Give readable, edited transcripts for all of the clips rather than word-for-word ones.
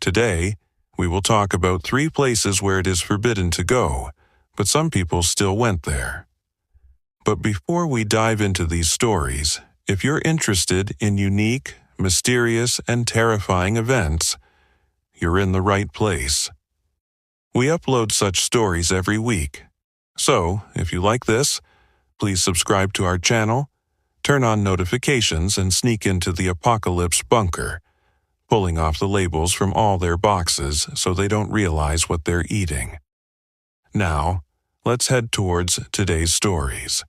Today, we will talk about 3 places where it is forbidden to go, but some people still went there. But before we dive into these stories, if you're interested in unique, mysterious, and terrifying events, you're in the right place. We upload such stories every week. So, if you like this, please subscribe to our channel, turn on notifications, and sneak into the apocalypse bunker, pulling off the labels from all their boxes so they don't realize what they're eating. Now, let's head towards today's stories.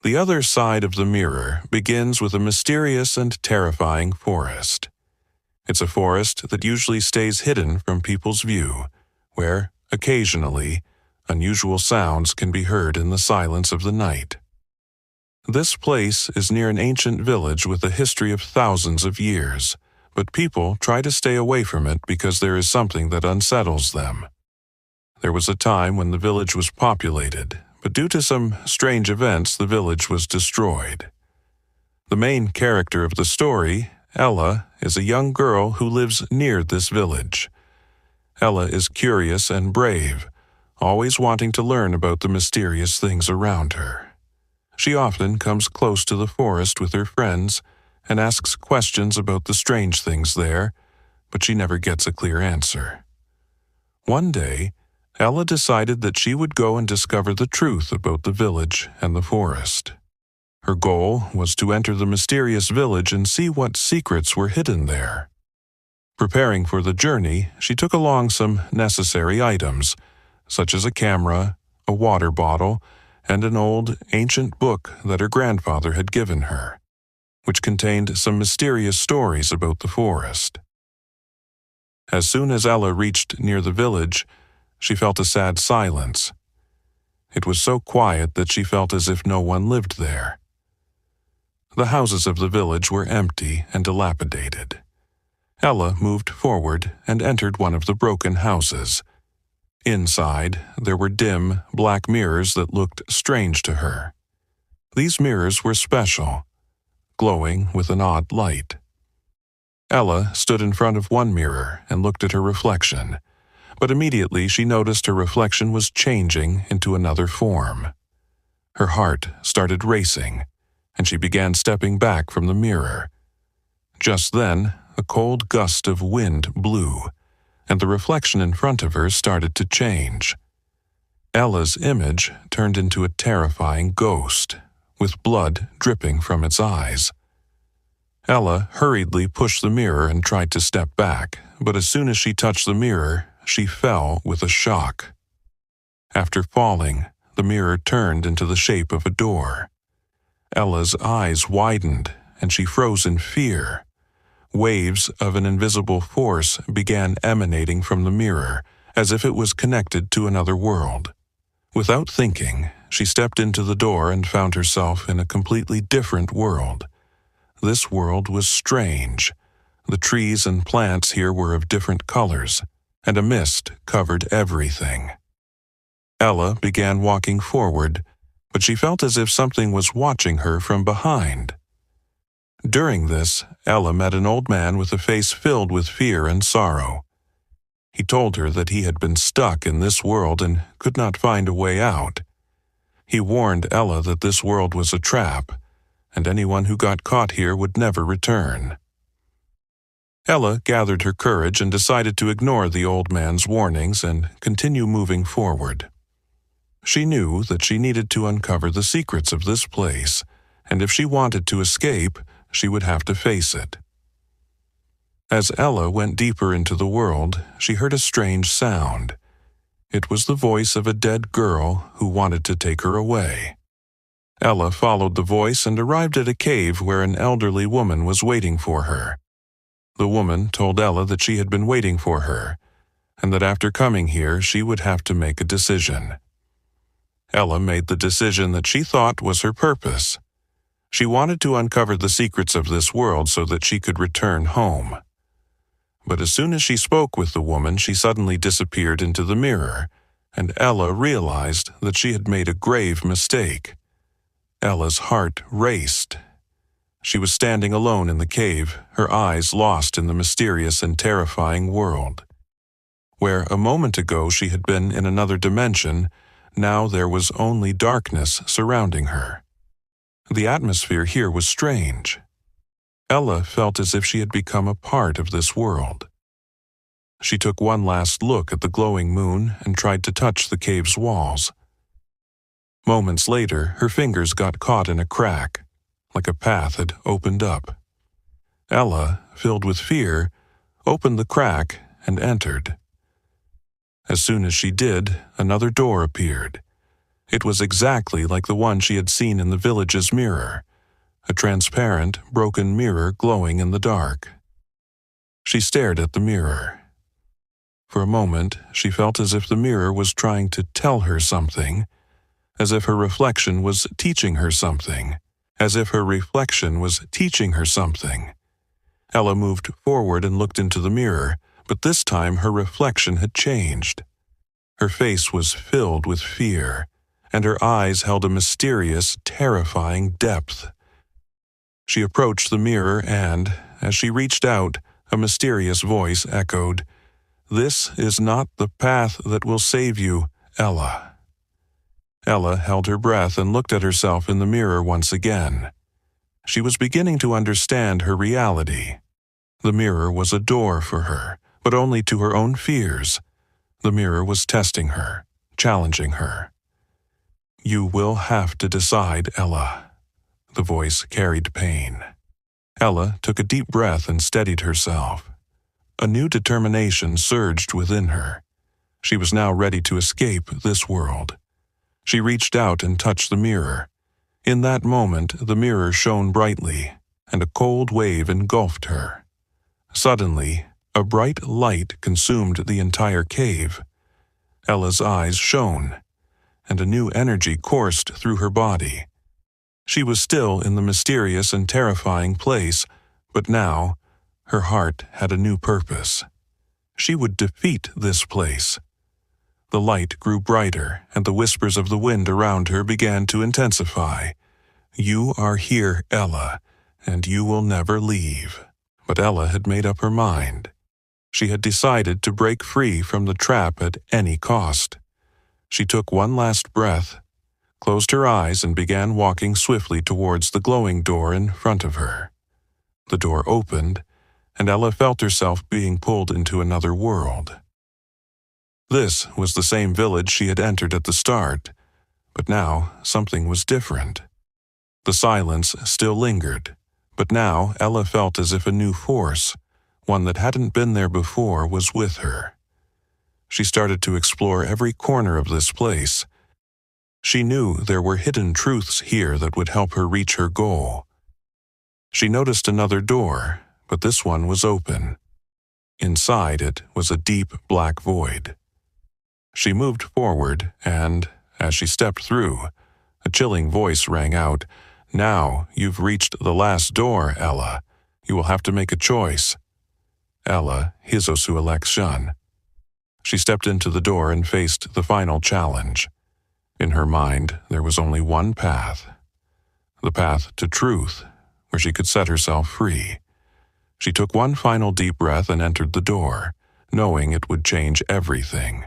The other side of the mirror begins with a mysterious and terrifying forest. It's a forest that usually stays hidden from people's view, where, occasionally, unusual sounds can be heard in the silence of the night. This place is near an ancient village with a history of thousands of years, but people try to stay away from it because there is something that unsettles them. There was a time when the village was populated, but due to some strange events, the village was destroyed. The main character of the story, Ella, is a young girl who lives near this village. Ella is curious and brave, always wanting to learn about the mysterious things around her. She often comes close to the forest with her friends and asks questions about the strange things there, but she never gets a clear answer. One day, Ella decided that she would go and discover the truth about the village and the forest. Her goal was to enter the mysterious village and see what secrets were hidden there. Preparing for the journey, she took along some necessary items, such as a camera, a water bottle, and an old, ancient book that her grandfather had given her, which contained some mysterious stories about the forest. As soon as Ella reached near the village, she felt a sad silence. It was so quiet that she felt as if no one lived there. The houses of the village were empty and dilapidated. Ella moved forward and entered one of the broken houses. Inside, there were dim, black mirrors that looked strange to her. These mirrors were special, glowing with an odd light. Ella stood in front of one mirror and looked at her reflection, but immediately she noticed her reflection was changing into another form. Her heart started racing, and she began stepping back from the mirror. Just then, a cold gust of wind blew, and the reflection in front of her started to change. Ella's image turned into a terrifying ghost, with blood dripping from its eyes. Ella hurriedly pushed the mirror and tried to step back, but as soon as she touched the mirror, she fell with a shock. After falling, the mirror turned into the shape of a door. Ella's eyes widened, and she froze in fear. Waves of an invisible force began emanating from the mirror, as if it was connected to another world. Without thinking, she stepped into the door and found herself in a completely different world. This world was strange. The trees and plants here were of different colors, and a mist covered everything. Ella began walking forward, but she felt as if something was watching her from behind. During this, Ella met an old man with a face filled with fear and sorrow. He told her that he had been stuck in this world and could not find a way out. He warned Ella that this world was a trap, and anyone who got caught here would never return. Ella gathered her courage and decided to ignore the old man's warnings and continue moving forward. She knew that she needed to uncover the secrets of this place, and if she wanted to escape, she would have to face it. As Ella went deeper into the world, she heard a strange sound. It was the voice of a dead girl who wanted to take her away. Ella followed the voice and arrived at a cave where an elderly woman was waiting for her. The woman told Ella that she had been waiting for her, and that after coming here she would have to make a decision. Ella made the decision that she thought was her purpose. She wanted to uncover the secrets of this world so that she could return home. But as soon as she spoke with the woman, she suddenly disappeared into the mirror, and Ella realized that she had made a grave mistake. Ella's heart raced. She was standing alone in the cave, her eyes lost in the mysterious and terrifying world. Where a moment ago she had been in another dimension, now there was only darkness surrounding her. The atmosphere here was strange. Ella felt as if she had become a part of this world. She took one last look at the glowing moon and tried to touch the cave's walls. Moments later, her fingers got caught in a crack, like a path had opened up. Ella, filled with fear, opened the crack and entered. As soon as she did, another door appeared. It was exactly like the one she had seen in the village's mirror, a transparent, broken mirror glowing in the dark. She stared at the mirror. For a moment, she felt as if the mirror was trying to tell her something, as if her reflection was teaching her something, Ella moved forward and looked into the mirror, but this time her reflection had changed. Her face was filled with fear, and her eyes held a mysterious, terrifying depth. She approached the mirror and, as she reached out, a mysterious voice echoed, "This is not the path that will save you, Ella." Ella held her breath and looked at herself in the mirror once again. She was beginning to understand her reality. The mirror was a door for her, but only to her own fears. The mirror was testing her, challenging her. "You will have to decide, Ella." The voice carried pain. Ella took a deep breath and steadied herself. A new determination surged within her. She was now ready to escape this world. She reached out and touched the mirror. In that moment, the mirror shone brightly, and a cold wave engulfed her. Suddenly, a bright light consumed the entire cave. Ella's eyes shone, and a new energy coursed through her body. She was still in the mysterious and terrifying place, but now, her heart had a new purpose. She would defeat this place. The light grew brighter, and the whispers of the wind around her began to intensify. "You are here, Ella, and you will never leave." But Ella had made up her mind. She had decided to break free from the trap at any cost. She took one last breath, closed her eyes, and began walking swiftly towards the glowing door in front of her. The door opened, and Ella felt herself being pulled into another world. This was the same village she had entered at the start, but now something was different. The silence still lingered, but now Ella felt as if a new force, one that hadn't been there before, was with her. She started to explore every corner of this place. She knew there were hidden truths here that would help her reach her goal. She noticed another door, but this one was open. Inside it was a deep black void. She moved forward, and, as she stepped through, a chilling voice rang out, "Now you've reached the last door, Ella. You will have to make a choice." Ella, hizosu election. She stepped into the door and faced the final challenge. In her mind, there was only one path. The path to truth, where she could set herself free. She took one final deep breath and entered the door, knowing it would change everything.